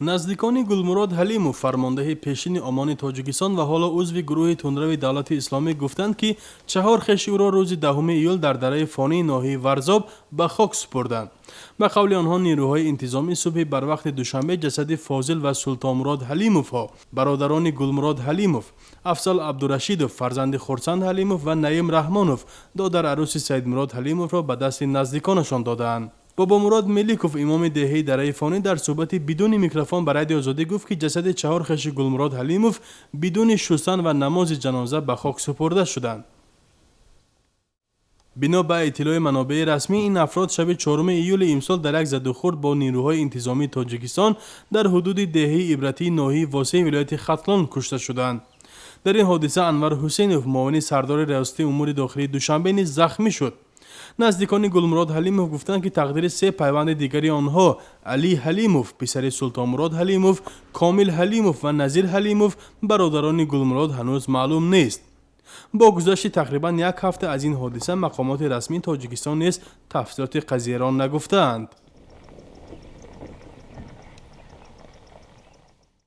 Наздикони Гулмурод Ҳалимов, фармондеҳи пешини ОМОН-и Тоҷикистон ва ҳоло узви гурӯҳи тундрави Давлати исломӣ гуфтанд, ки чаҳор хеши ӯро рӯзи 10 июл дар Дараи Фонии ноҳияи Варзоб ба хок супурданд. Ба қавли онҳо, нирӯҳои интизомӣ субҳи барвақти душанбе ҷасади Фозил ва Султонмурод Ҳалимовро, бародарони Гулмурод Ҳалимов, Афзал Абдурашидов, фарзанди Хурсанд Ҳалимов ва Наим Раҳмонов, додар арӯси Саидмурод Ҳалимовро ба дасти наздиконашон доданд. Бобомурод Меликов, имоми деҳаи Дараи Фонӣ, дар суҳбати бидуни микрофон ба Радиои Озодӣ гуфт, ки ҷасади чаҳор хеши Гулмурод Ҳалимов бидуни шустан ва намози ҷаноза ба хок супурда шуданд. бино ба иттилои манобеи расмӣ, ин афрод шаби 4 июли имсол дар як задухурд бо нирӯҳои интизомии Тоҷикистон дар ҳудуди деҳаи ибратии ноҳияи восеи вилояти Хатлон кушта шуданд. дар ин ҳодиса Анвар Ҳусейнов, муовини сардори риёсати умури дохилии Душанбе, низ захмӣ шуд. Наздикони Гулмурод Ҳалимов гуфтанд, ки тақдири се пайванди дигари онҳо, Али Ҳалимов, писари Султонмурод Ҳалимов, Комил Ҳалимов ва Назир Ҳалимов, бародарони Гулмурод, ҳанӯз маълум нест. бо гузашти тақрибан як ҳафта аз ин ҳодиса, мақомоти расмии Тоҷикистон низ тафсилоти қазияро нагуфтаанд.